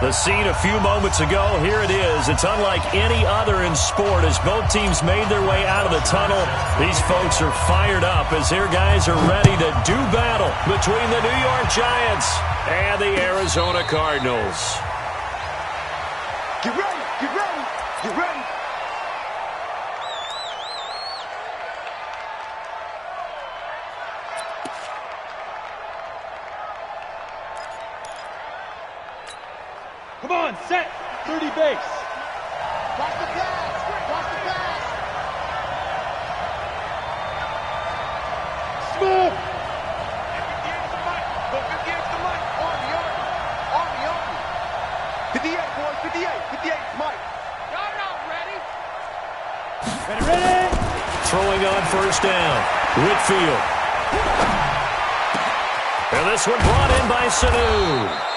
The scene a few moments ago, here it is. It's unlike any other in sport as both teams made their way out of the tunnel. These folks are fired up as their guys are ready to do battle between the New York Giants and the Arizona Cardinals. Get ready, get ready, get ready. Come on, set. 30 base. Watch the pass. Watch the pass. Smooth. 58 to Mike. Army. 58, boys. 58, Mike. Y'all not ready. Ready. Throwing on first down. Whitfield. And this one brought in by Sanu.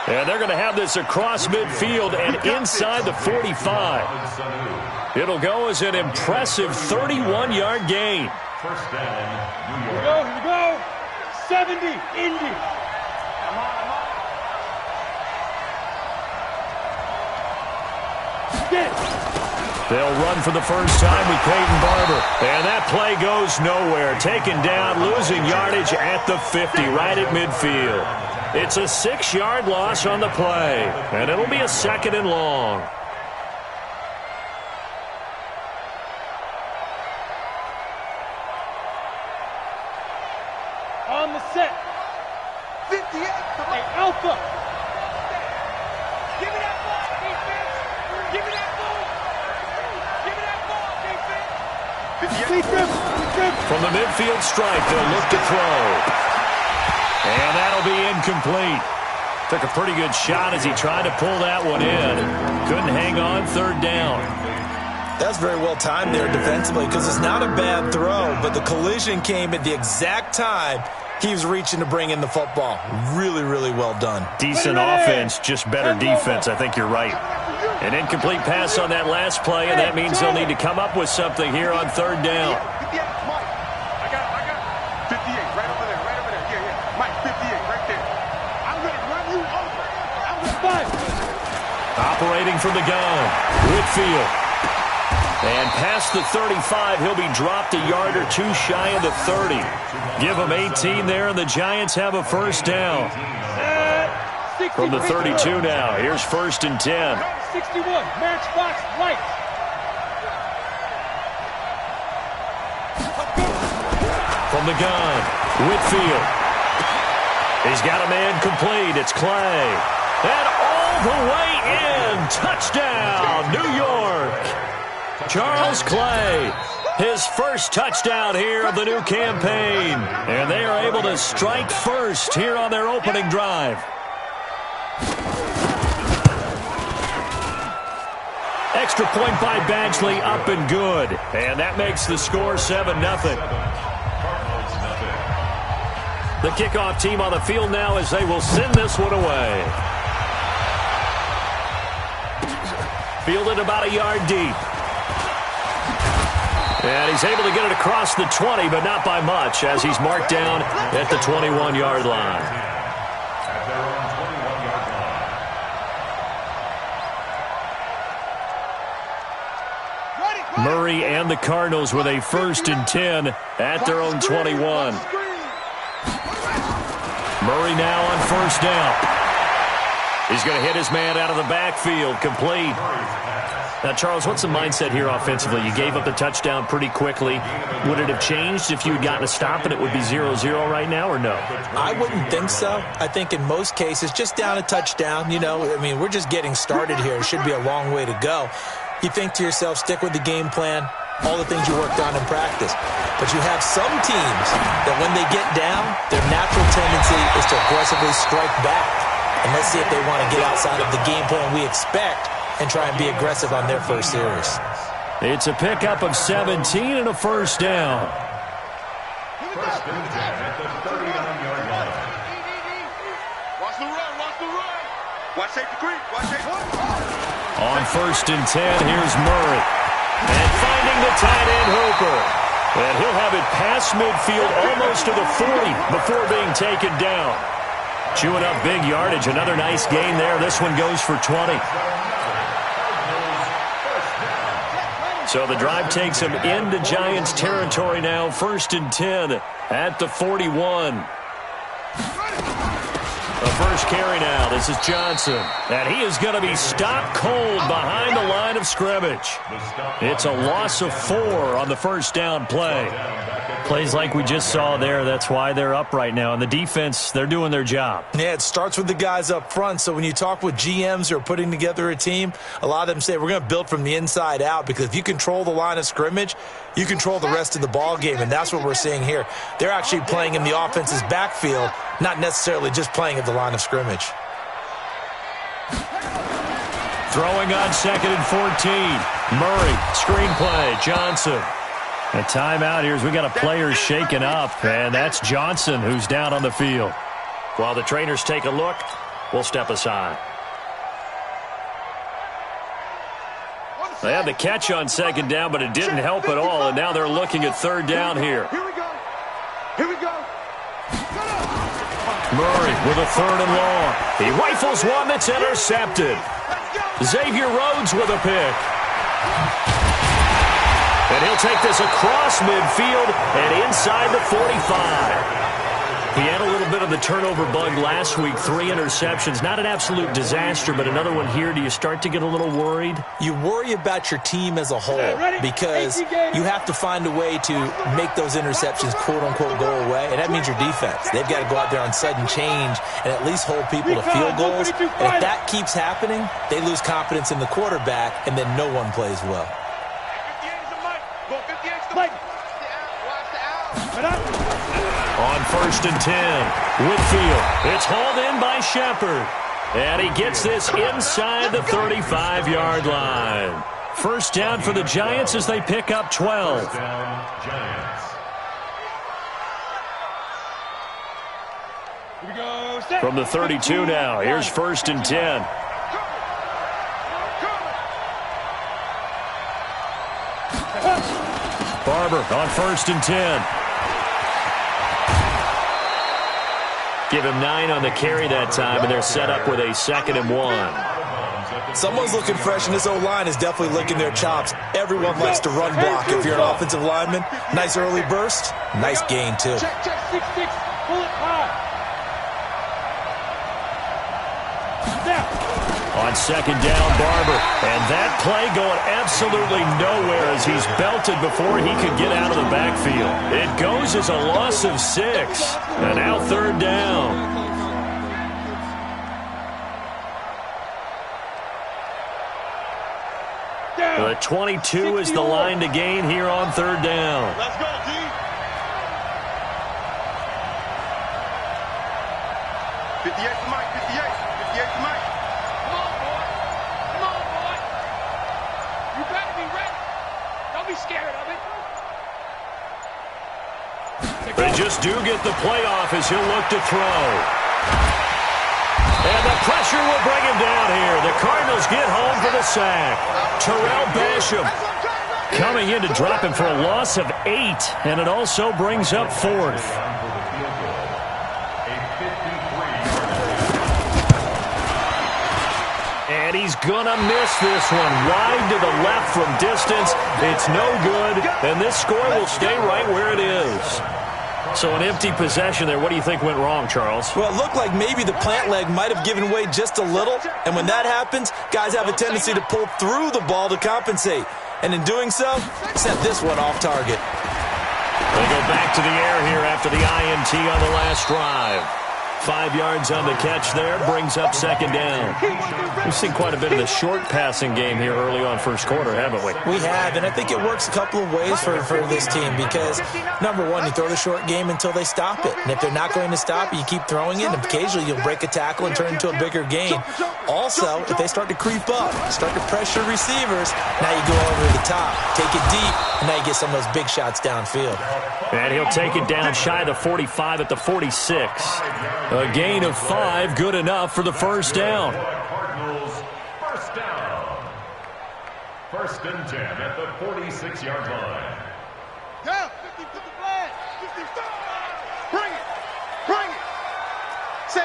And they're going to have this across midfield and inside the 45. It'll go as an impressive 31-yard gain. First down, New York. Here we go. 70, Indy. Get it. They'll run for the first time with Peyton Barber. And that play goes nowhere. Taken down, losing yardage at the 50, right at midfield. It's a 6-yard loss on the play, and it'll be a 2nd and long. On the set. 58. Hey, Alpha. Give me that ball, defense. Give me that ball. Give me that ball, defense. From the midfield stripe, they'll look to throw. And that'll be incomplete. Took a pretty good shot as he tried to pull that one in. Couldn't hang on, 3rd down. That's very well timed there defensively because it's not a bad throw, but the collision came at the exact time he was reaching to bring in the football. Really, really well done. Decent offense, just better defense. I think you're right. An incomplete pass on that last play, and that means they'll need to come up with something here on 3rd down. I got it. 58, right over there. Yeah. Mike, 58, right there. I'm going to run you over. Operating from the gun, Whitfield. And past the 35, he'll be dropped a yard or two shy of the 30. Give him 18 there, and the Giants have a first down. From the 32 now, here's 1st and 10. 61, matchbox right. From the gun, Whitfield. He's got a man complete. It's Clay. And all the way in. Touchdown, New York. Charles Clay, his first touchdown here of the new campaign. And they are able to strike first here on their opening drive. Extra point by Badgley, up and good. And that makes the score 7-0. The kickoff team on the field now as they will send this one away. Fielded about a yard deep. And he's able to get it across the 20, but not by much as he's marked down at the 21-yard line. Murray and the Cardinals with a 1st and 10 at their own 21. Murray now on first down. He's going to hit his man out of the backfield, complete. Now, Charles, what's the mindset here offensively? You gave up the touchdown pretty quickly. Would it have changed if you had gotten a stop and it would be 0-0 right now, or no? I wouldn't think so. I think in most cases, just down a touchdown, we're just getting started here. It should be a long way to go. You think to yourself, stick with the game plan, all the things you worked on in practice. But you have some teams that when they get down, their natural tendency is to aggressively strike back. And let's see if they want to get outside of the game plan we expect and try and be aggressive on their first series. It's a pickup of 17 and a first down. First and 10 at the 39-yard line. Watch the run. Watch safety creep. On 1st and 10, here's Murray. And finding the tight end Hooper. And he'll have it past midfield almost to the 40 before being taken down. Chewing up big yardage. Another nice gain there. This one goes for 20. So the drive takes him into Giants territory now. 1st and 10 at the 41. The first carry now. This is Johnson. And he is going to be stopped cold behind the line of scrimmage. It's a loss of 4 on the first down play. Plays like we just saw there. That's why they're up right now. And the defense, they're doing their job. Yeah, it starts with the guys up front. So when you talk with GMs who are putting together a team, a lot of them say we're going to build from the inside out, because if you control the line of scrimmage, you control the rest of the ball game. And that's what we're seeing here. They're actually playing in the offense's backfield, not necessarily just playing at the line of scrimmage. Throwing on 2nd and 14. Murray, screen play, Johnson. A timeout here as we got a player shaken up, and that's Johnson who's down on the field. While the trainers take a look, we'll step aside. They had the catch on 2nd down, but it didn't help at all, and now they're looking at 3rd down here. Here we go. Here we go. Murray with a 3rd and long. He rifles one that's intercepted. Xavier Rhodes with a pick. And he'll take this across midfield and inside the 45. He had a little bit of the turnover bug last week. 3 interceptions. Not an absolute disaster, but another one here. Do you start to get a little worried? You worry about your team as a whole, because you have to find a way to make those interceptions, quote-unquote, go away, and that means your defense. They've got to go out there on sudden change and at least hold people to field goals. And if that keeps happening, they lose confidence in the quarterback, and then no one plays well. On 1st and 10, Whitfield. It's hauled in by Shepard. And he gets this inside the 35-yard line. First down for the Giants as they pick up 12. From the 32 now, here's 1st and 10. Barber on 1st and 10. Give him 9 on the carry that time, and they're set up with a 2nd and 1. Someone's looking fresh, and this O-line is definitely licking their chops. Everyone likes to run block if you're an offensive lineman. Nice early burst. Nice gain, too. Check, 6-6. Pull it high. On 2nd down, Barber. And that play going absolutely nowhere as he's belted before he could get out of the backfield. It goes as a loss of 6. And now 3rd down. The 22 is the line to gain here on 3rd down. Let's go, D. 58 to Mike, 58 to Mike. Come on, boy. Come on, boy. You better be ready. Don't be scared of it. They just do get the playoff as he'll look to throw. And the pressure will bring him down here. The Cardinals get home for the sack. Terrell Basham coming in to drop him for a loss of 8. And it also brings up 4th. And he's going to miss this one. Wide to the left from distance. It's no good. And this score will stay right where it is. So an empty possession there. What do you think went wrong, Charles? Well, it looked like maybe the plant leg might have given way just a little. And when that happens, guys have a tendency to pull through the ball to compensate. And in doing so, set this one off target. They go back to the air here after the INT on the last drive. 5 yards on the catch there, brings up 2nd down. We've seen quite a bit of the short passing game here early on first quarter, haven't we? We have, and I think it works a couple of ways for this team because, number one, you throw the short game until they stop it. And if they're not going to stop it, you keep throwing it, and occasionally you'll break a tackle and turn it into a bigger gain. Also, if they start to creep up, start to pressure receivers, now you go over the top, take it deep, and now you get some of those big shots downfield. And he'll take it down shy of the 45 at the 46. A gain of 5, good enough for the first down. Cardinals first down. 1st and 10 at the 46-yard line. Go! 50 to the flag! 50 Bring it! Bring it! Say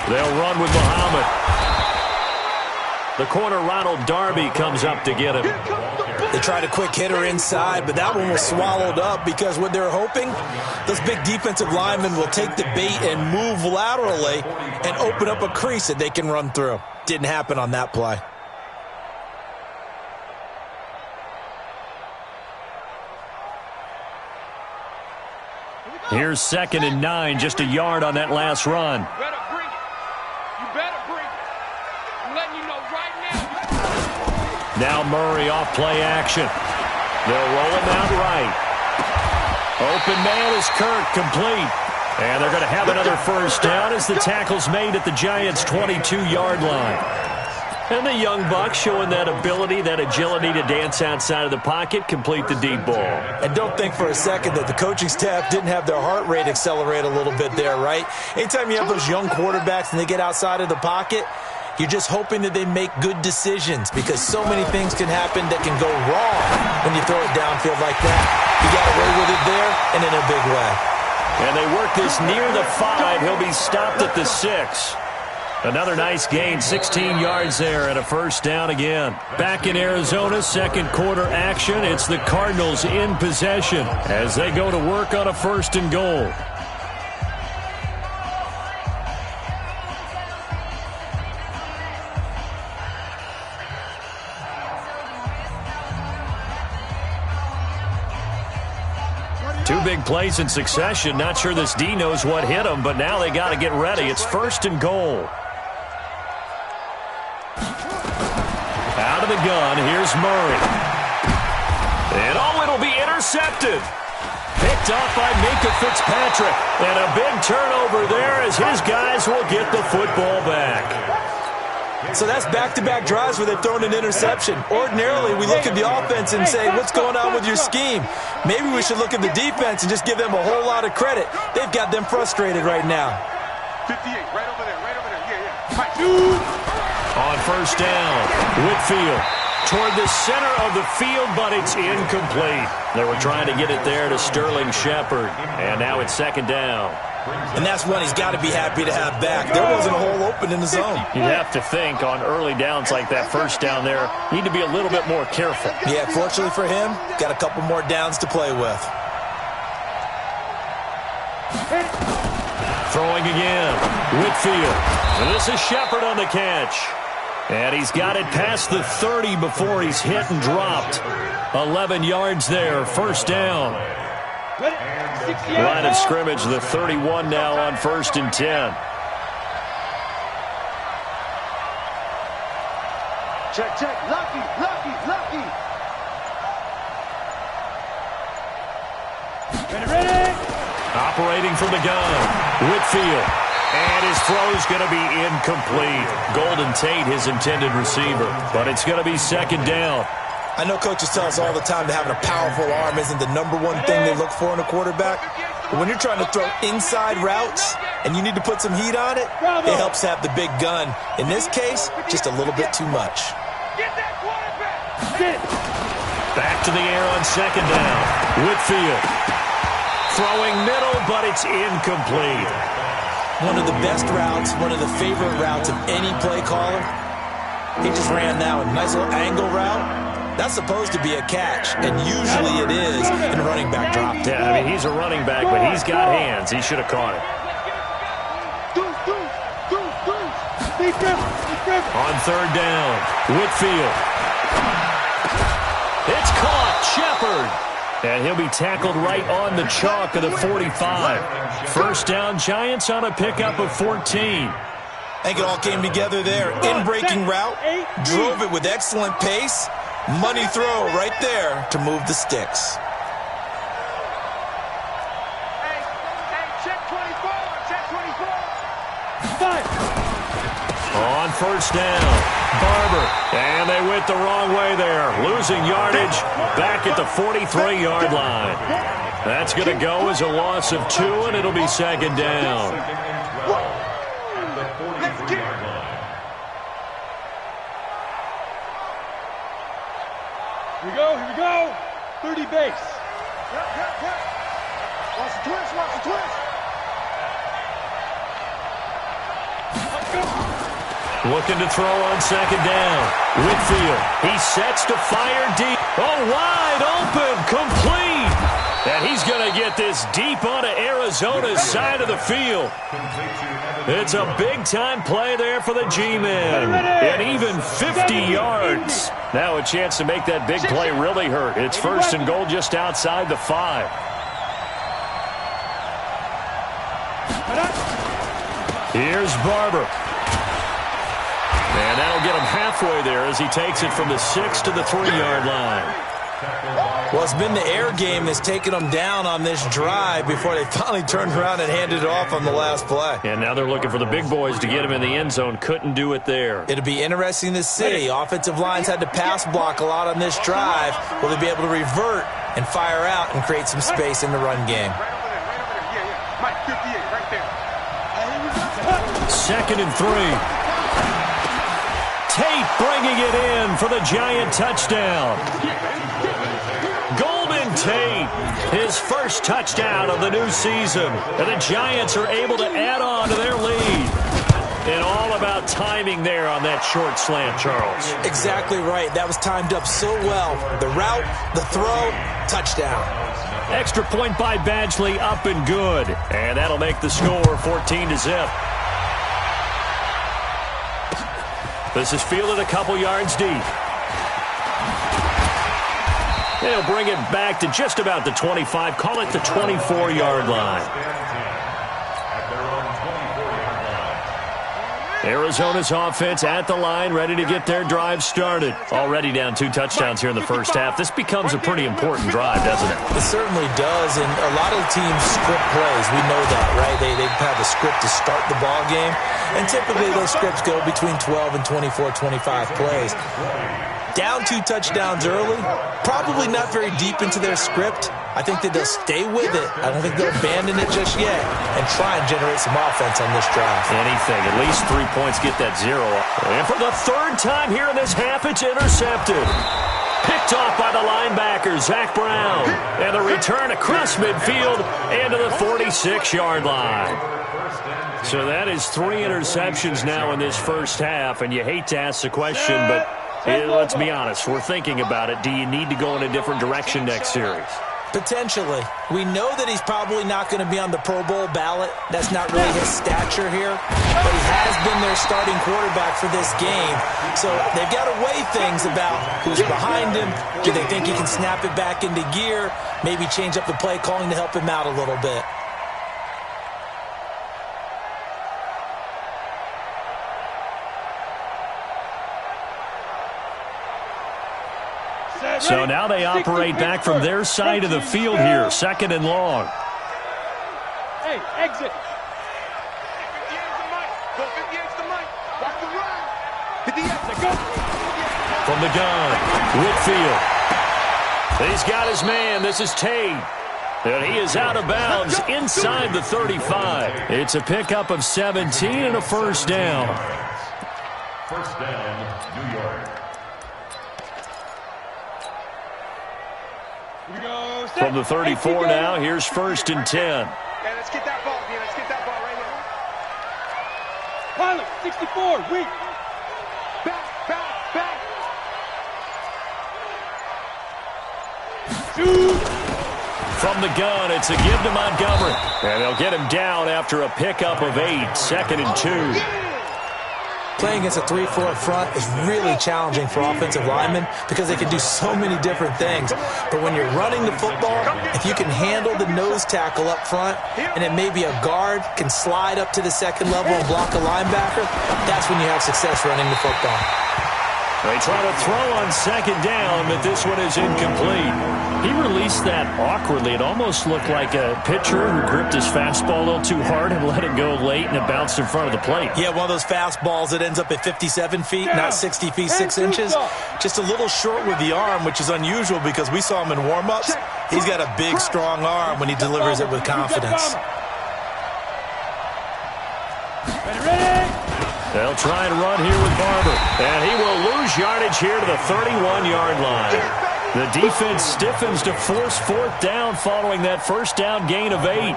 They'll run with Muhammad. The corner, Ronald Darby, comes up to get him. They tried a quick hitter inside, but that one was swallowed up because what they're hoping, those big defensive linemen will take the bait and move laterally and open up a crease that they can run through. Didn't happen on that play. Here's 2nd and 9, just a yard on that last run. Better bring it. You better bring it. I'm letting you know right now. Now Murray off play action. They'll roll him out right. Open man is Kirk, complete. And they're going to have another first down as the tackle's made at the Giants' 22-yard line. And the young buck showing that ability, that agility to dance outside of the pocket, complete the deep ball. And don't think for a second that the coaching staff didn't have their heart rate accelerate a little bit there, right? Anytime you have those young quarterbacks and they get outside of the pocket, you're just hoping that they make good decisions because so many things can happen that can go wrong when you throw it downfield like that. You got away with it there and in a big way. And they work this near the 5. He'll be stopped at the 6. Another nice gain, 16 yards there and a first down again. Back in Arizona, second quarter action. It's the Cardinals in possession as they go to work on a 1st and goal. Two big plays in succession. Not sure this D knows what hit him, but now they got to get ready. It's 1st and goal. Out of the gun, here's Murray. And it'll be intercepted. Picked off by Minka Fitzpatrick. And a big turnover there as his guys will get the football back. So that's back-to-back drives where they've thrown an interception. Ordinarily, we look at the offense and say, what's going on with your scheme? Maybe we should look at the defense and just give them a whole lot of credit. They've got them frustrated right now. 58, right over there, yeah. On first down, Whitfield toward the center of the field, but it's incomplete. They were trying to get it there to Sterling Shepard, and now it's 2nd down. And that's one he's got to be happy to have back. There wasn't a hole open in the zone. You'd have to think on early downs like that first down there, need to be a little bit more careful. Yeah, fortunately for him, got a couple more downs to play with. Throwing again, Whitfield. And this is Shepard on the catch. And he's got it past the 30 before he's hit and dropped. 11 yards there, first down. Line of scrimmage, the 31 now on 1st and 10. Check. Lucky. Ready. Operating from the gun, Whitfield. And his throw's going to be incomplete. Golden Tate, his intended receiver. But it's going to be 2nd down. I know coaches tell us all the time that having a powerful arm isn't the number one thing they look for in a quarterback. But when you're trying to throw inside routes and you need to put some heat on it, it helps to have the big gun. In this case, just a little bit too much. Get that quarterback. Back to the air on 2nd down. Whitfield throwing middle, but it's incomplete. One of the best routes, one of the favorite routes of any play caller. He just ran that one. Nice little angle route. That's supposed to be a catch, and usually it is, and running back dropped it. Yeah, I mean, he's a running back, but he's got hands. He should have caught it. On 3rd down, Whitfield. It's caught, Shepard. And he'll be tackled right on the chalk of the 45. First down, Giants on a pickup of 14. I think it all came together there. In-breaking route, drove it with excellent pace. Money throw right there to move the sticks. Hey, check 24. On first down, Barber. And they went the wrong way there. Losing yardage back at the 43-yard line. That's going to go as a loss of 2, and it'll be 2nd down. Here we go. 30 base. Watch the twist, watch the twist. Looking to throw on second down. Whitfield, he sets to fire deep. Oh, wide open, complete. And he's going to get this deep onto Arizona's side of the field. It's a big-time play there for the G-men. And even 50 yards. Now a chance to make that big play really hurt. It's first and goal just outside the 5. Here's Barber. And that'll get him halfway there as he takes it from the 6 to the 3-yard line. Well, it's been the air game that's taken them down on this drive before they finally turned around and handed it off on the last play. And now they're looking for the big boys to get him in the end zone. Couldn't do it there. It'll be interesting to see. Offensive lines had to pass block a lot on this drive. Will they be able to revert and fire out and create some space in the run game? Right over there, right over there. Yeah, yeah. Mike, 58, right there. Second and 3. Tate bringing it in for the Giant touchdown. Golden Tate, his first touchdown of the new season. And the Giants are able to add on to their lead. And all about timing there on that short slant, Charles. Exactly right. That was timed up so well. The route, the throw, touchdown. Extra point by Badgley, up and good. And that'll make the score 14-0. This is fielded a couple yards deep. They'll bring it back to just about the 25. Call it the 24-yard line. Arizona's offense at the line, ready to get their drive started. Already down 2 touchdowns here in the first half. This becomes a pretty important drive, doesn't it? It certainly does, and a lot of teams script plays. We know that, right? They have a script to start the ball game, and typically those scripts go between 12 and 24, 25 plays. Down 2 touchdowns early, probably not very deep into their script. I think that they'll stay with it. I don't think they'll abandon it just yet and try and generate some offense on this drive. Anything. At least 3 points, get that 0. And for the 3rd time here in this half, it's intercepted. Picked off by the linebacker, Zach Brown. And the return across midfield and to the 46-yard line. So that is 3 interceptions now in this first half. And you hate to ask the question, but let's be honest. We're thinking about it. Do you need to go in a different direction next series? Potentially. We know that he's probably not going to be on the Pro Bowl ballot. That's not really his stature here. But he has been their starting quarterback for this game. So they've got to weigh things about who's behind him. Do they think he can snap it back into gear? Maybe change up the play calling to help him out a little bit. So now they operate back from their side of the field here. 2nd and long. Hey, exit. 58's the mic. Watch the run. Hit the exit. Go. From the gun, Whitfield. He's got his man. This is Tate. And he is out of bounds inside the 35. It's a pickup of 17 and a first down. First down, New York. From the 34 now, here's 1st and 10. Okay, let's get that ball, man. Let's get that ball right here. Pilot, 64, weak. Back. Shoot. From the gun, it's a give to Montgomery. And they'll get him down after a pickup of 8. 2nd and 2. Playing against a 3-4 front is really challenging for offensive linemen because they can do so many different things. But when you're running the football, if you can handle the nose tackle up front and then maybe a guard can slide up to the 2nd level and block a linebacker, that's when you have success running the football. They try to throw on 2nd down, but this one is incomplete. He released that awkwardly. It almost looked like a pitcher who gripped his fastball a little too hard and let it go late, and it bounced in front of the plate. Yeah, one of those fastballs that ends up at 57 feet, not 60 feet, 6 inches. Just a little short with the arm, which is unusual because we saw him in warm-ups. He's got a big, strong arm when he delivers it with confidence. Ready? They'll try and run here with Barber. And he will lose yardage here to the 31-yard line. The defense stiffens to force fourth down following that first down gain of 8.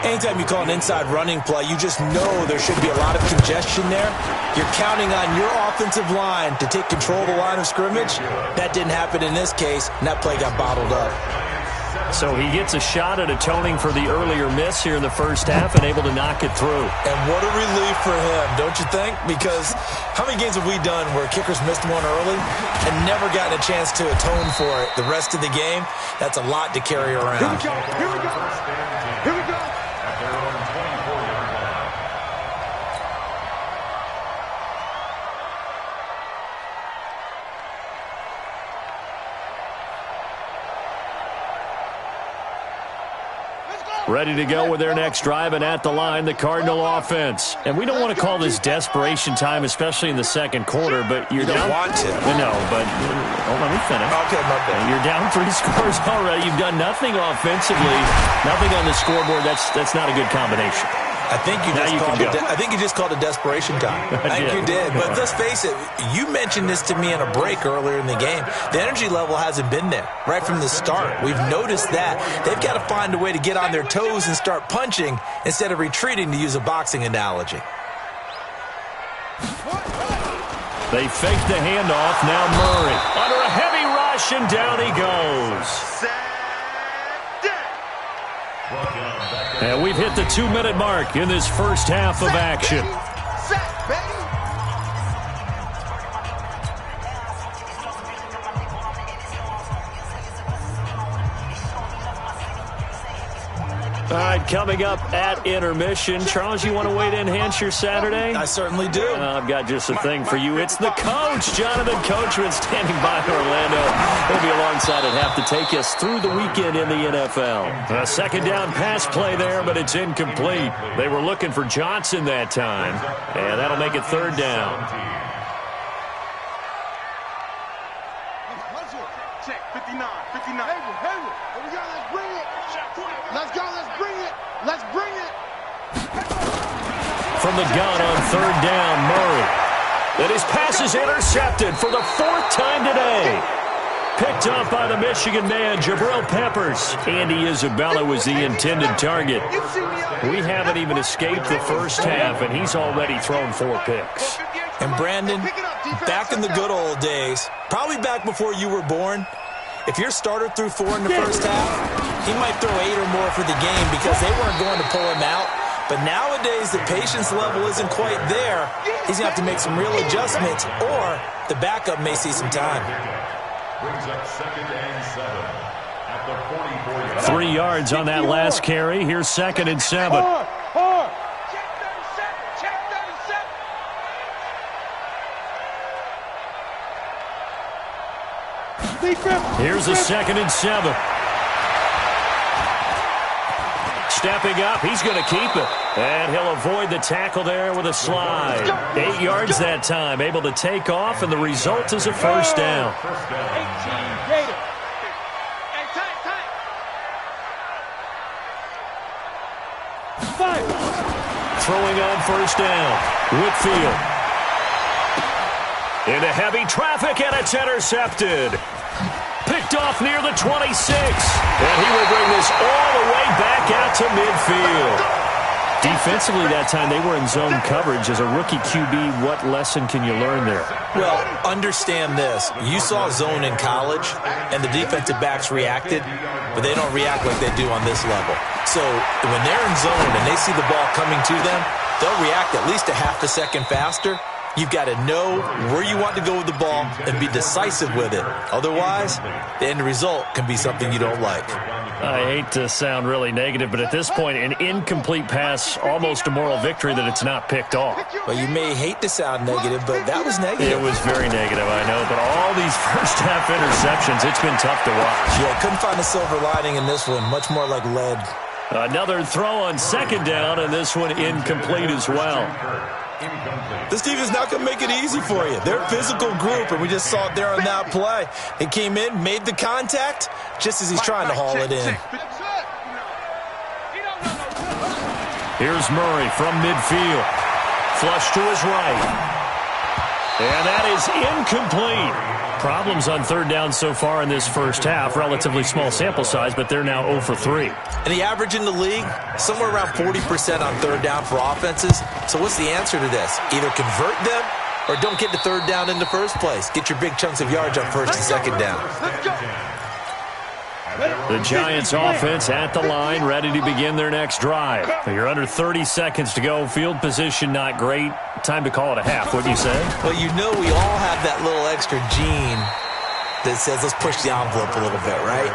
Anytime you call an inside running play, you just know there should be a lot of congestion there. You're counting on your offensive line to take control of the line of scrimmage. That didn't happen in this case, and that play got bottled up. So he gets a shot at atoning for the earlier miss here in the first half and able to knock it through. And what a relief for him, don't you think? Because how many games have we done where kickers missed one early and never gotten a chance to atone for it the rest of the game? That's a lot to carry around. Here we go. Here we go. Here we go. Ready to go with their next drive, and at the line, the Cardinal offense. And we don't want to call this desperation time, especially in the second quarter, but you're down. You don't want to. No, but let me finish. Okay, my bad. You're down 3 scores already. You've done nothing offensively, nothing on the scoreboard. That's not a good combination. I think you just called it desperation time. I think you did. But let's face it, you mentioned this to me in a break earlier in the game. The energy level hasn't been there right from the start. We've noticed that. They've got to find a way to get on their toes and start punching instead of retreating, to use a boxing analogy. They fake the handoff. Now Murray under a heavy rush, and down he goes. And we've hit the 2-minute mark in this first half of action. All right, coming up at intermission. Charles, you want to wait to enhance your Saturday? I certainly do. I've got just a thing for you. It's the coach, Jonathan Coachman, standing by Orlando. He'll be alongside at half to take us through the weekend in the NFL. A second down pass play there, but it's incomplete. They were looking for Johnson that time, and that'll make it third down. Check, 59, 59. Hayward. Here we go, let's bring it. Let's go, let's bring it. Let's bring it. From the gun on third down, Murray. And his pass is intercepted for the 4th time today. Picked off by the Michigan man, Jabril Peppers. Andy Isabella was the intended target. We haven't even escaped the first half, and he's already thrown 4 picks. And Brandon, back in the good old days, probably back before you were born, if your starter threw 4 in the first half, he might throw 8 or more for the game because they weren't going to pull him out. But nowadays, the patience level isn't quite there. He's going to have to make some real adjustments, or the backup may see some time. Brings up 2nd and 7 at the 44-yard. 3 yards on that last carry. Here's 2nd and 7. Here's a 2nd and 7. Stepping up, he's going to keep it. And he'll avoid the tackle there with a slide. 8 yards that time, able to take off, and the result is a first down. Throwing on first down, Whitfield. Into heavy traffic, and it's intercepted. Picked off near the 26. And he will bring this all the way back out to midfield. Defensively that time, they were in zone coverage. As a rookie QB, what lesson can you learn there? Well, understand this. You saw zone in college, and the defensive backs reacted, but they don't react like they do on this level. So when they're in zone and they see the ball coming to them, they'll react at least a half a second faster. You've got to know where you want to go with the ball and be decisive with it. Otherwise, the end result can be something you don't like. I hate to sound really negative, but at this point, an incomplete pass, almost a moral victory that it's not picked off. Well, you may hate to sound negative, but that was negative. It was very negative, I know, but all these first-half interceptions, it's been tough to watch. Yeah, couldn't find a silver lining in this one, much more like lead. Another throw on second down, and this one incomplete as well. This defense not going to make it easy for you. They're a physical group, and we just saw it there on that play. He came in, made the contact, just as he's trying to haul it in. Here's Murray from midfield. Flush to his right. And that is incomplete. problems on third down so far in this first half. Relatively small sample size, but they're now 0 for 3. And the average in the league, somewhere around 40% on third down for offenses. So what's the answer to this? Either convert them or don't get to third down in the first place. Get your big chunks of yards on first and second down. The Giants offense at the line, ready to begin their next drive. You're under 30 seconds to go. Field position not great. Time to call it a half, wouldn't you say? Well, you know we all have that little extra gene that says let's push the envelope a little bit, right?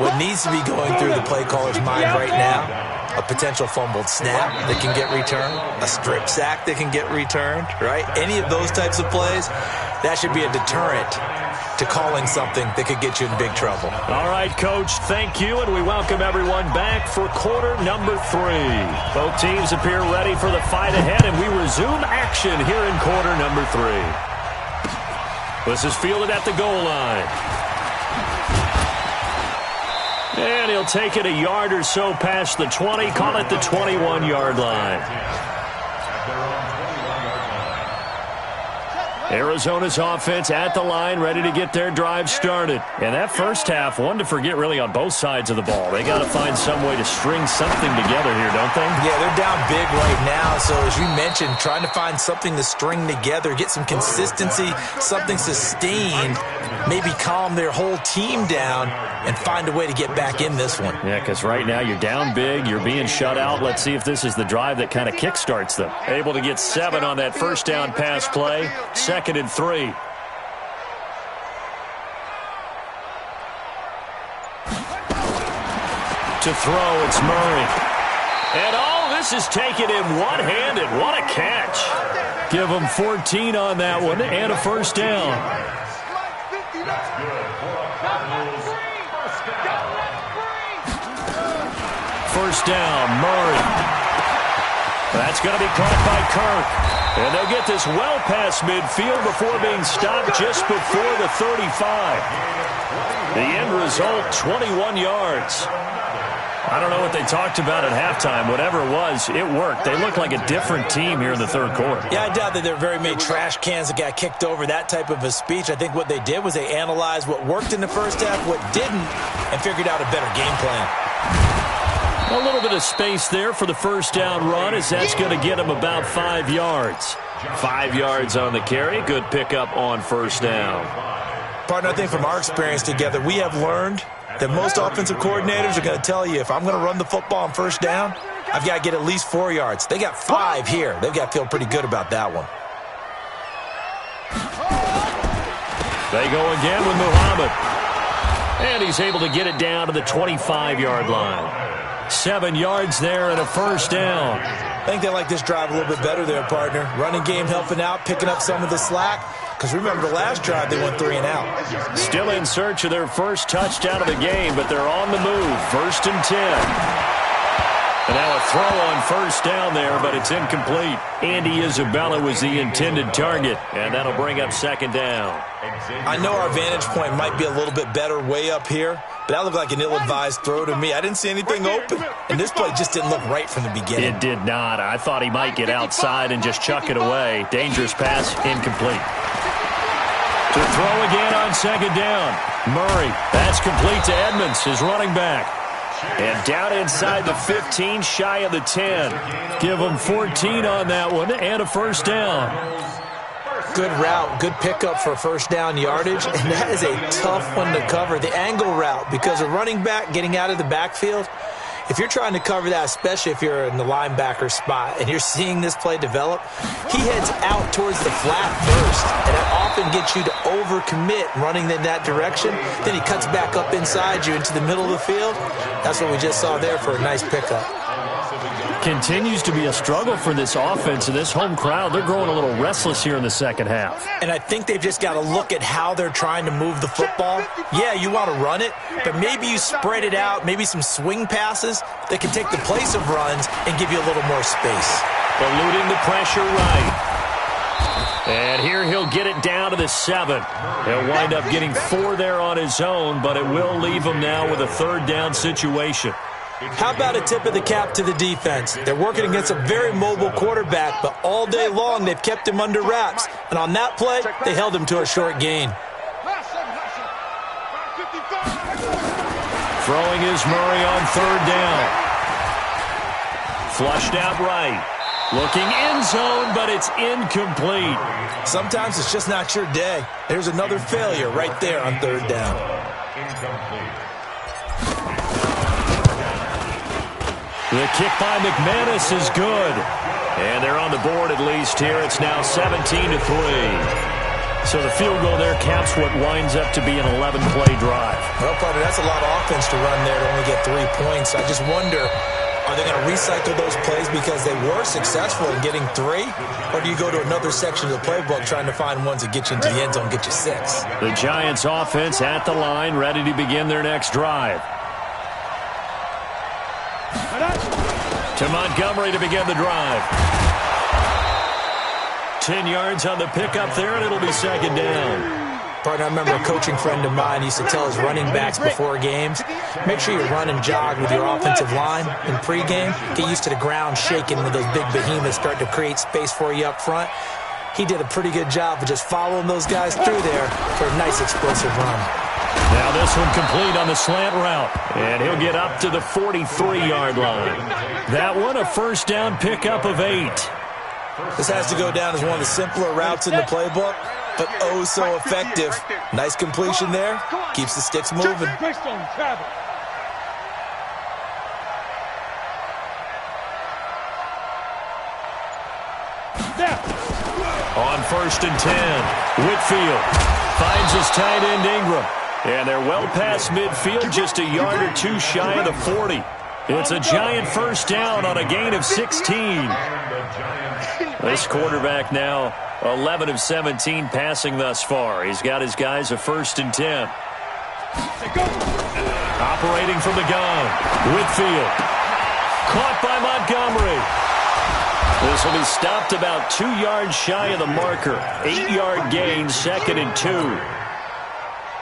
What needs to be going through the play caller's mind right now, a potential fumbled snap that can get returned, a strip sack that can get returned, right? Any of those types of plays, that should be a deterrent to calling something that could get you in big trouble. All right, Coach, thank you, and we welcome everyone back for quarter number 3. Both teams appear ready for the fight ahead, and we resume action here in quarter number 3. This is fielded at the goal line. And he'll take it a yard or so past the 20, call it the 21-yard line. Arizona's offense at the line, ready to get their drive started. And that first half, one to forget really on both sides of the ball. They got to find some way to string something together here, don't they? Yeah, they're down big right now. So as you mentioned, trying to find something to string together, get some consistency, something sustained, maybe calm their whole team down and find a way to get back in this one. Yeah, because right now you're down big, you're being shut out. Let's see if this is the drive that kind of kickstarts them. Able to get 7 on that first down pass play. Second and 3. To throw, it's Murray. And this is taken in one-handed. What a catch. Give him 14 on that one and a first down. First down, Murray. That's going to be caught by Kirk. And they'll get this well past midfield before being stopped just before the 35. The end result, 21 yards. I don't know what they talked about at halftime. Whatever it was, it worked. They look like a different team here in the third quarter. Yeah, I doubt that there are very many trash cans that got kicked over, that type of a speech. I think what they did was they analyzed what worked in the first half, what didn't, and figured out a better game plan. A little bit of space there for the first down run, as that's going to get him about 5 yards. 5 yards on the carry. Good pickup on first down. Partner, I think from our experience together, we have learned that most offensive coordinators are going to tell you, if I'm going to run the football on first down, I've got to get at least 4 yards. They got 5 here. They've got to feel pretty good about that one. They go again with Muhammad. And he's able to get it down to the 25-yard line. 7 yards there and a first down. I think they like this drive a little bit better there, partner. Running game helping out, picking up some of the slack. Because remember, the last drive they went 3 and out. Still in search of their first touchdown of the game, but they're on the move. First and 10. And now a throw on first down there, but it's incomplete. Andy Isabella was the intended target, and that'll bring up second down. I know our vantage point might be a little bit better way up here, but that looked like an ill-advised throw to me. I didn't see anything open, and this play just didn't look right from the beginning. It did not. I thought he might get outside and just chuck it away. Dangerous pass, incomplete. To throw again on second down. Murray, that's complete to Edmonds, his running back. And down inside the 15, shy of the 10. Give him 14 on that one and a first down. Good route, good pickup for first down yardage, and that is a tough one to cover. The angle route, because a running back getting out of the backfield, if you're trying to cover that, especially if you're in the linebacker spot and you're seeing this play develop, he heads out towards the flat first, and that often gets you to overcommit running in that direction. Then he cuts back up inside you into the middle of the field. That's what we just saw there for a nice pickup. Continues to be a struggle for this offense and this home crowd. They're growing a little restless here in the second half. And I think they've just got to look at how they're trying to move the football. Yeah, you want to run it, but maybe you spread it out, maybe some swing passes that can take the place of runs and give you a little more space. Eluding the pressure right. And here he'll get it down to the 7. He'll wind up getting 4 there on his own, but it will leave him now with a third down situation. How about a tip of the cap to the defense? They're working against a very mobile quarterback, but all day long they've kept him under wraps. And on that play, they held him to a short gain. Throwing is Murray on third down. Flushed out right. Looking end zone, but it's incomplete. Sometimes it's just not your day. There's another failure right there on third down. The kick by McManus is good. And they're on the board at least here. It's now 17-3. So the field goal there caps what winds up to be an 11-play drive. Well, partner, that's a lot of offense to run there to only get 3 points. I just wonder, are they going to recycle those plays because they were successful in getting 3? Or do you go to another section of the playbook trying to find ones that get you into the end zone, get you 6? The Giants offense at the line, ready to begin their next drive. To Montgomery to begin the drive. 10 yards on the pickup there, and it'll be second down. Partner, I remember a coaching friend of mine used to tell his running backs before games, make sure you run and jog with your offensive line in pregame. Get used to the ground shaking when those big behemoths start to create space for you up front. He did a pretty good job of just following those guys through there for a nice explosive run. Now this one complete on the slant route, and he'll get up to the 43-yard line. That one a first down pickup of 8. This has to go down as one of the simpler routes in the playbook, but oh so effective. Nice completion there. Keeps the sticks moving. On first and 10, Whitfield finds his tight end Ingram. And they're well past midfield, just a yard or 2 shy of the 40. It's a Giant first down on a gain of 16. This quarterback now 11 of 17 passing thus far. He's got his guys a first and 10. Operating from the gun, Whitfield. Caught by Montgomery. This will be stopped about 2 yards shy of the marker. 8-yard gain, second and 2.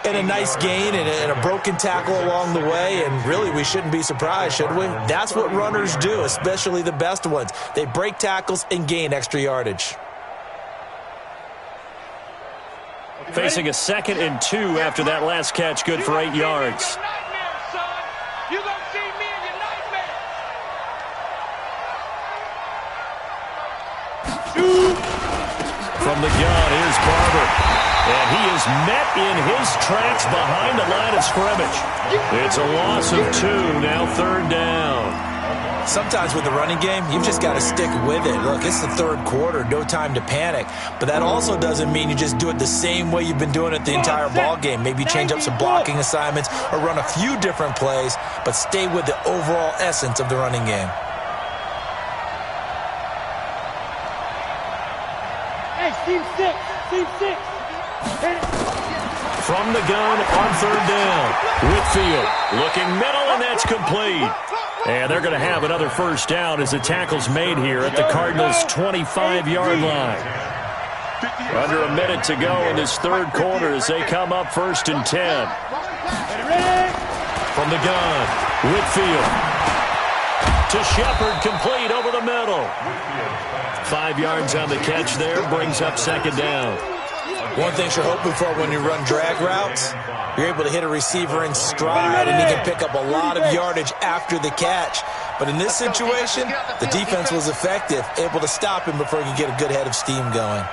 And a nice gain and a broken tackle along the way, and really we shouldn't be surprised, should we? That's what runners do, especially the best ones. They break tackles and gain extra yardage. Facing a second and 2 after that last catch, good for 8 yards. From the gun, here's Barber. And he is met in his tracks behind the line of scrimmage. It's a loss of 2, now third down. Sometimes with the running game, you've just got to stick with it. Look, it's the third quarter, no time to panic. But that also doesn't mean you just do it the same way you've been doing it the entire ball game. Maybe change up some blocking assignments or run a few different plays, but stay with the overall essence of the running game. Hey, team 6, team 6. From the gun on third down, Whitfield looking middle, and that's complete. And they're going to have another first down as the tackle's made here at the Cardinals' 25-yard line. Under a minute to go in this third quarter as they come up first and 10. From the gun, Whitfield to Shepard, complete over the middle. 5 yards on the catch there, brings up second down. One thing you're hoping for when you run drag routes, you're able to hit a receiver in stride, and he can pick up a lot of yardage after the catch. But in this situation, the defense was effective, able to stop him before he could get a good head of steam going.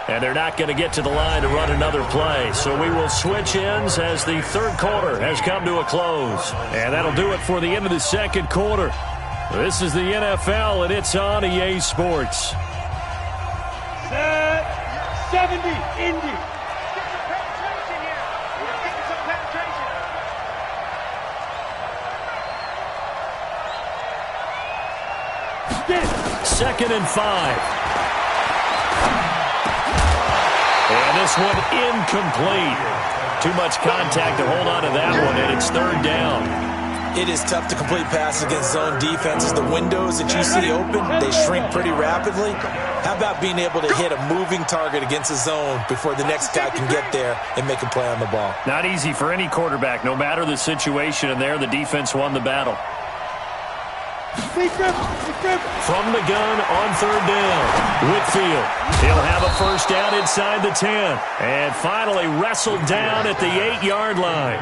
And they're not going to get to the line to run another play. So we will switch ends as the third quarter has come to a close. And that'll do it for the end of the second quarter. This is the NFL, and it's on EA Sports. Set 70, Indy. Second and 5. And this one incomplete. Too much contact to hold on to that one, and it's third down. It is tough to complete passes against zone defenses. The windows that you see open, they shrink pretty rapidly. How about being able to hit a moving target against a zone before the next guy can get there and make a play on the ball? Not easy for any quarterback, no matter the situation, and there the defense won the battle. From the gun on third down, Whitfield. He'll have a first down inside the 10. And finally wrestled down at the 8-yard line.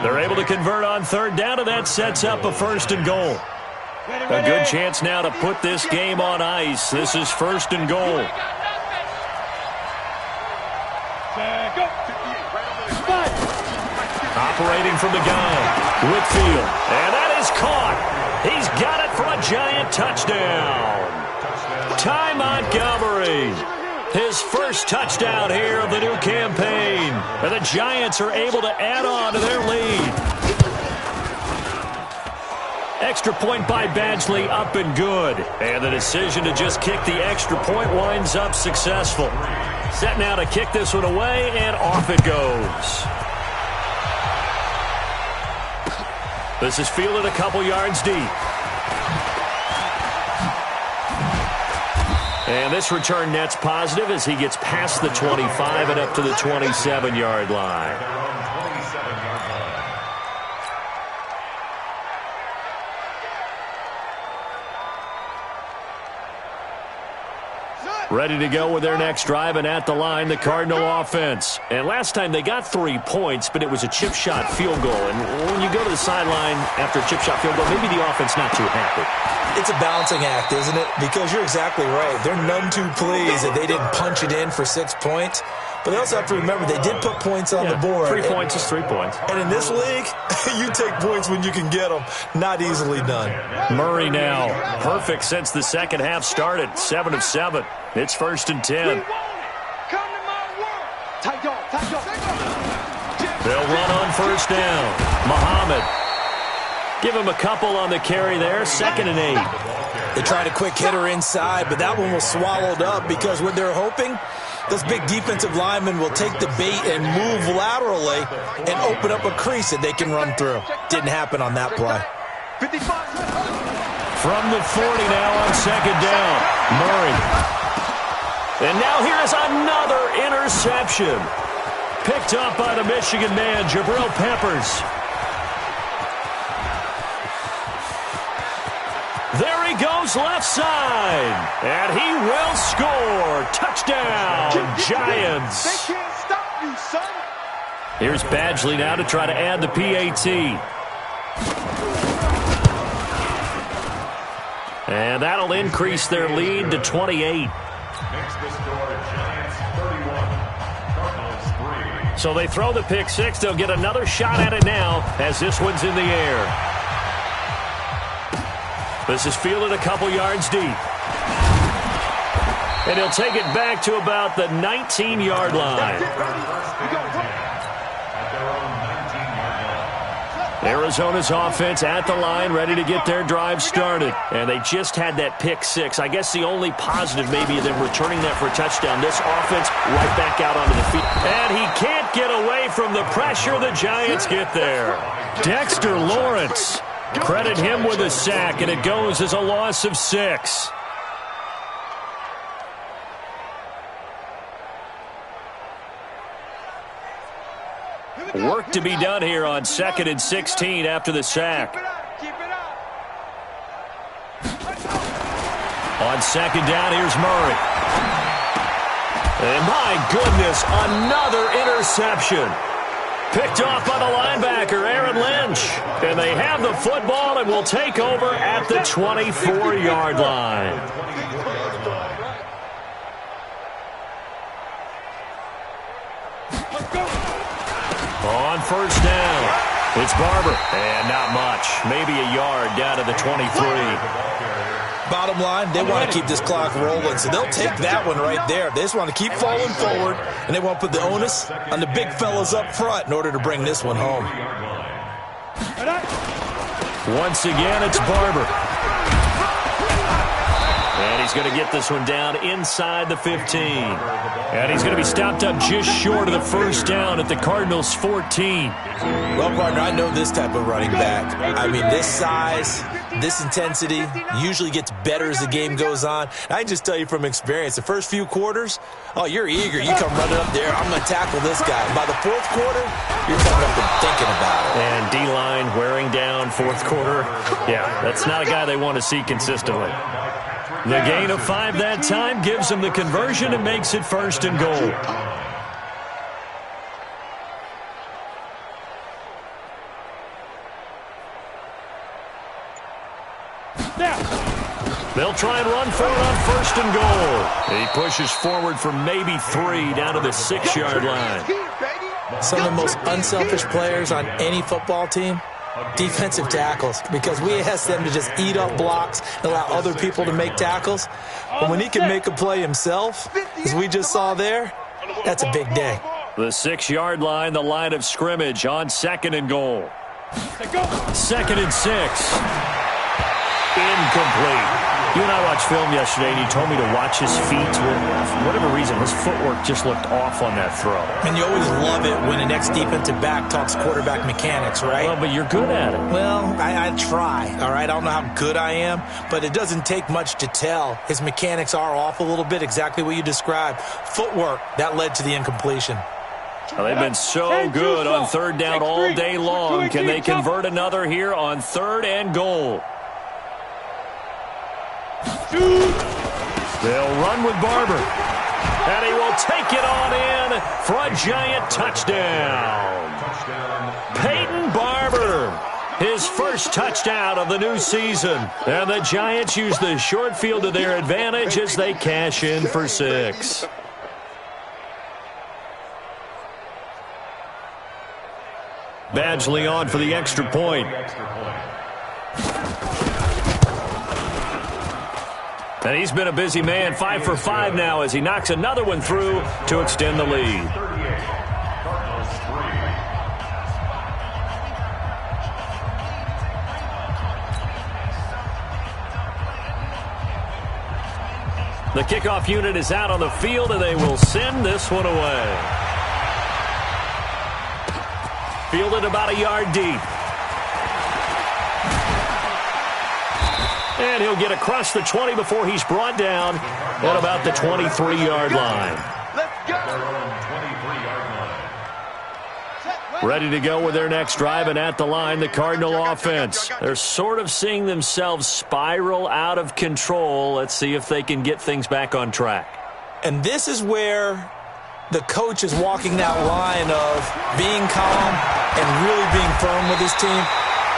They're able to convert on third down, and that sets up a first and goal. A good chance now to put this game on ice. This is first and goal. Operating from the gun, Whitfield. And that is caught. He's got it for a giant touchdown. Ty Montgomery. His first touchdown here of the new campaign. And the Giants are able to add on to their lead. Extra point by Badgley, up and good. And the decision to just kick the extra point winds up successful. Set now to kick this one away, and off it goes. This is fielded a couple yards deep. And this return net's positive as he gets past the 25 and up to the 27-yard line. Ready to go with their next drive, and at the line, the Cardinal offense. And last time they got 3 points, but it was a chip shot field goal. And when you go to the sideline after a chip shot field goal, maybe the offense not too happy. It's a balancing act, isn't it? Because you're exactly right. They're none too pleased that they didn't punch it in for 6 points. But they also have to remember they did put points on the board. 3 points is 3 points. And in this league, you take points when you can get them. Not easily done. Murray now. Perfect since the second half started. 7 of 7. It's first and 10. They'll run on first down. Muhammad. Give him a couple on the carry there. 2nd and 8. They tried a quick hitter inside, but that one was swallowed up because what they're hoping, those big defensive linemen will take the bait and move laterally and open up a crease that they can run through. Didn't happen on that play. From the 40 now on 2nd down. Murray. And now here's another interception. Picked up by the Michigan man, Jabril Peppers. There he goes left side. And he will score. Touchdown, Giants. They can't stop you, son. Here's Badgley now to try to add the PAT. And that'll increase their lead to 28. So they throw the pick 6. They'll get another shot at it now as this one's in the air. This is fielded a couple yards deep. And he'll take it back to about the 19-yard line. Arizona's offense at the line, ready to get their drive started. And they just had that pick 6. I guess the only positive maybe of them returning that for a touchdown. This offense right back out onto the field. And he can't get away from the pressure. The Giants get there. Dexter Lawrence. Credit him with a sack, and it goes as a loss of 6. Work to be done here on 2nd and 16 after the sack. On 2nd down, here's Murray. And my goodness, another interception. Picked off by the linebacker, Aaron Lynch. And they have the football and will take over at the 24-yard line. On first down, it's Barber. And not much. Maybe a yard down to the 23. Bottom line, they want to keep this clock rolling, so they'll take that one right there. They just want to keep falling forward, and they want to put the onus on the big fellas up front in order to bring this one home. Once again, it's Barber. And And he's going to get this one down inside the 15. And he's going to be stopped up just short of the first down at the Cardinals' 14. Well, partner, I know this type of running back. I mean, this size, this intensity usually gets better as the game goes on. And I can just tell you from experience, the first few quarters, oh, you're eager. You come running up there, I'm going to tackle this guy. By the fourth quarter, you're coming up and thinking about it. And D-line wearing down fourth quarter. Yeah, that's not a guy they want to see consistently. The gain of 5 that time gives him the conversion and makes it 1st and goal. They'll try and run for it on 1st and goal. He pushes forward for maybe 3 down to the 6-yard line. Some of the most unselfish players on any football team, defensive tackles, because we ask them to just eat up blocks and allow other people to make tackles. But when he can make a play himself, as we just saw there, that's a big day. The 6-yard line, the line of scrimmage on 2nd and goal. 2nd and 6. Incomplete. You and I watched film yesterday, and you told me to watch his feet. For whatever reason, his footwork just looked off on that throw. And you always love it when an ex-defensive back talks quarterback mechanics, right? Well, but you're good at it. Well, I try, all right? I don't know how good I am, but it doesn't take much to tell. His mechanics are off a little bit, exactly what you described. Footwork, that led to the incompletion. Well, they've been so good on 3rd down all day long. Can they convert another here on 3rd and goal? They'll run with Barber. And he will take it on in for a giant touchdown. Peyton Barber, his first touchdown of the new season. And the Giants use the short field to their advantage as they cash in for 6. Badgley on for the extra point. And he's been a busy man, 5 for 5 now as he knocks another one through to extend the lead. The kickoff unit is out on the field, and they will send this one away. Fielded about a yard deep. And he'll get across the 20 before he's brought down at about the 23-yard line. Let's go. Ready to go with their next drive, and at the line, the Cardinal offense. They're sort of seeing themselves spiral out of control. Let's see if they can get things back on track. And this is where the coach is walking that line of being calm and really being firm with his team.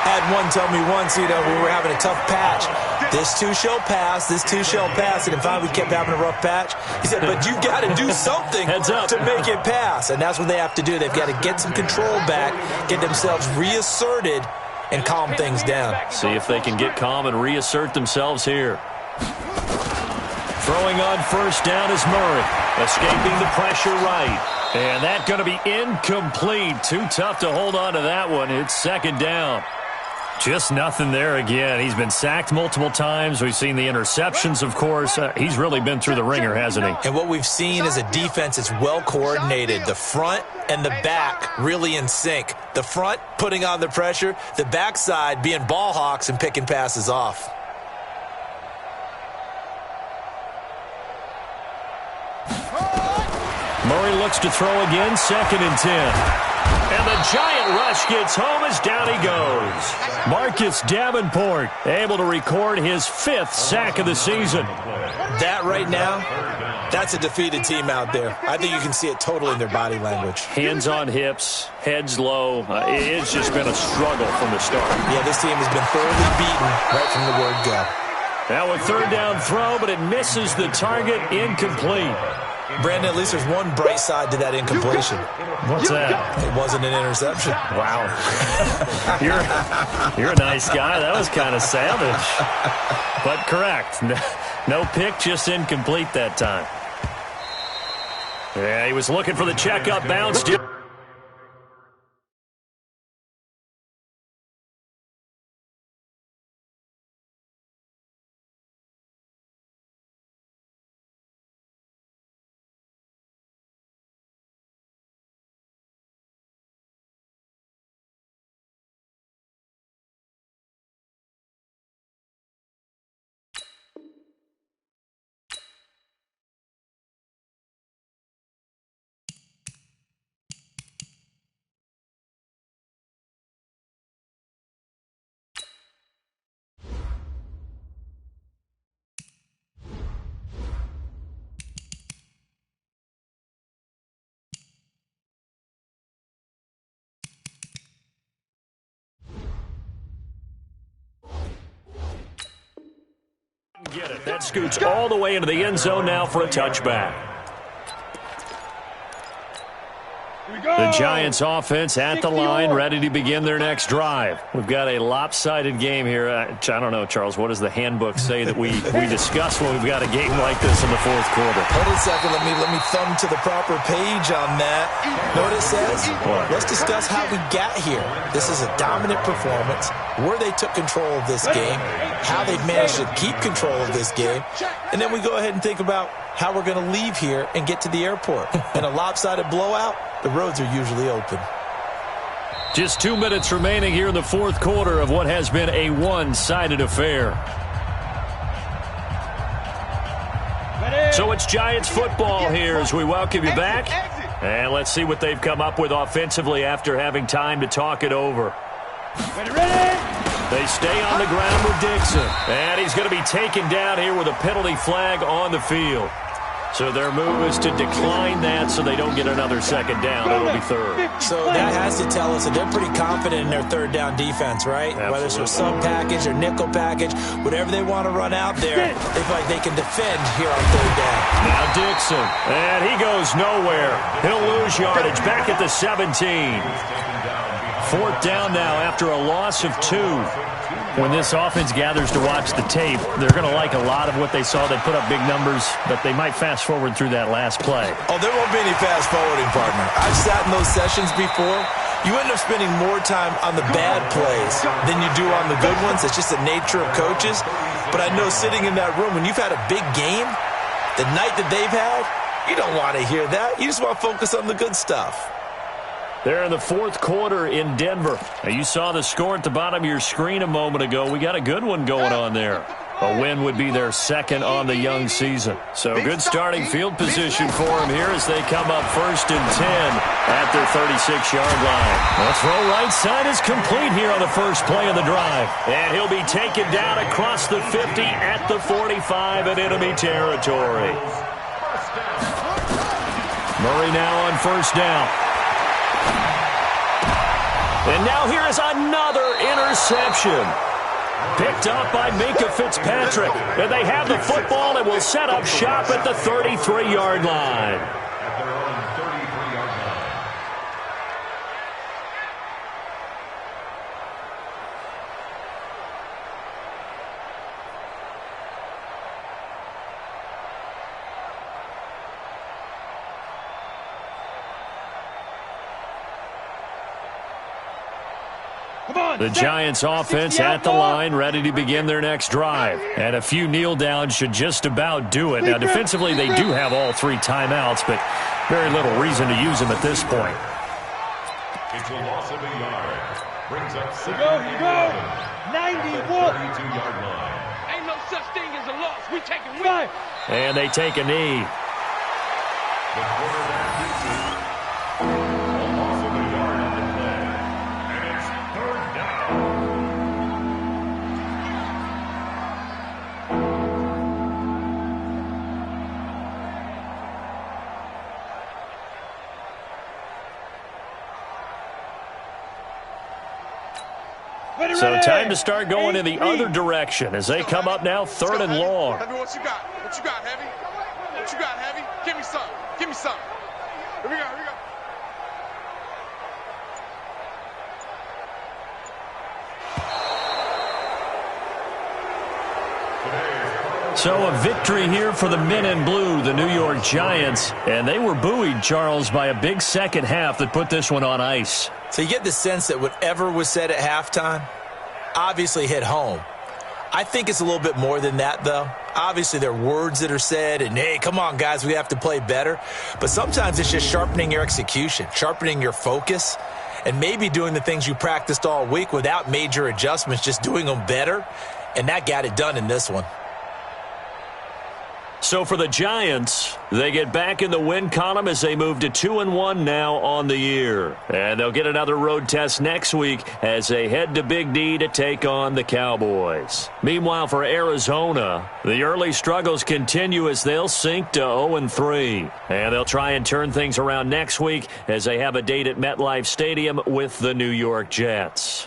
I had one tell me once, we were having a tough patch. This too shall pass, this too shall pass. And finally we kept having a rough patch. He said, but you got to do something to make it pass. And that's what they have to do. They've got to get some control back, get themselves reasserted, and calm things down. See if they can get calm and reassert themselves here. Throwing on 1st down is Murray, escaping the pressure right. And that's going to be incomplete. Too tough to hold on to that one. It's 2nd down. Just nothing there again. He's been sacked multiple times. We've seen the interceptions, of course. He's really been through the ringer, hasn't he? And what we've seen is a defense that's well coordinated. The front and the back really in sync. The front putting on the pressure, the backside being ball hawks and picking passes off. Murray looks to throw again, 2nd and 10. And the giant rush gets home as down he goes. Marcus Davenport able to record his 5th sack of the season. That right now, that's a defeated team out there. I think you can see it totally in their body language. Hands on hips, heads low. It's just been a struggle from the start. Yeah, this team has been thoroughly beaten right from the word go. Now a 3rd down throw, but it misses the target, incomplete. Brandon, at least there's one bright side to that incompletion. What's that? It wasn't an interception. Wow. You're a nice guy. That was kind of savage. But correct. No pick, just incomplete that time. Yeah, he was looking for the checkup bounce. Get it. That scoots all the way into the end zone now for a touchback. The Giants offense at the line, ready to begin their next drive. We've got a lopsided game here. I don't know, Charles, what does the handbook say that we discuss when we've got a game like this in the fourth quarter? Hold on a second. Let me thumb to the proper page on that. Know what it says? What? Let's discuss how we got here. This is a dominant performance, where they took control of this game, how they've managed to keep control of this game, and then we go ahead and think about how we're going to leave here and get to the airport. In a lopsided blowout, the roads are usually open. Just 2 minutes remaining here in the fourth quarter of what has been a one-sided affair. So it's Giants football here as we welcome you back. And let's see what they've come up with offensively after having time to talk it over. They stay on the ground with Dixon. And he's going to be taken down here with a penalty flag on the field. So their move is to decline that so they don't get another second down. It'll be third. So that has to tell us that they're pretty confident in their third down defense, right? Absolutely. Whether it's a sub package or nickel package, whatever they want to run out there, they feel like they can defend here on third down. Now Dixon, and he goes nowhere. He'll lose yardage back at the 17. Fourth down now after a loss of 2. When this offense gathers to watch the tape, they're going to like a lot of what they saw. They put up big numbers, but they might fast forward through that last play. Oh, there won't be any fast forwarding, partner. I've sat in those sessions before. You end up spending more time on the bad plays than you do on the good ones. It's just the nature of coaches. But I know sitting in that room, when you've had a big game, the night that they've had, you don't want to hear that. You just want to focus on the good stuff. They're in the fourth quarter in Denver. Now, you saw the score at the bottom of your screen a moment ago. We got a good one going on there. A win would be their second on the young season. So good starting field position for them here as they come up 1st and 10 at their 36-yard line. Let's roll right side is complete here on the first play of the drive. And he'll be taken down across the 50 at the 45 in enemy territory. Murray now on first down. And now here is another interception. Picked up by Minka Fitzpatrick. And they have the football and will set up shop at the 33-yard line. The Giants offense at the line, ready to begin their next drive. And a few kneel downs should just about do it. Now, defensively, they do have all 3 timeouts, but very little reason to use them at this point. It's a loss of a yard. Brings up Here you go. 91. 32-yard line. Ain't no such thing as a loss. We taking win. And they take a knee. The quarterback gets it. A loss of a yard on the play. And it's third down. So time to start going in the other direction as they come up now 3rd and long. Heavy, what you got? What you got, Heavy? What you got, Heavy? Give me some. Give me some. Here we go. Here we go. So a victory here for the men in blue, the New York Giants. And they were buoyed, Charles, by a big second half that put this one on ice. So you get the sense that whatever was said at halftime obviously hit home. I think it's a little bit more than that, though. Obviously, there are words that are said, and, hey, come on, guys, we have to play better. But sometimes it's just sharpening your execution, sharpening your focus, and maybe doing the things you practiced all week without major adjustments, just doing them better. And that got it done in this one. So for the Giants, they get back in the win column as they move to 2-1 now on the year. And they'll get another road test next week as they head to Big D to take on the Cowboys. Meanwhile, for Arizona, the early struggles continue as they'll sink to 0-3. And they'll try and turn things around next week as they have a date at MetLife Stadium with the New York Jets.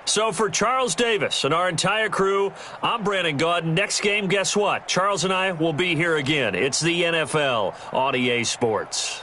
So for Charles Davis and our entire crew, I'm Brandon Gaudin. Next game, guess what? Charles and I will be here again. It's the NFL on EA Sports.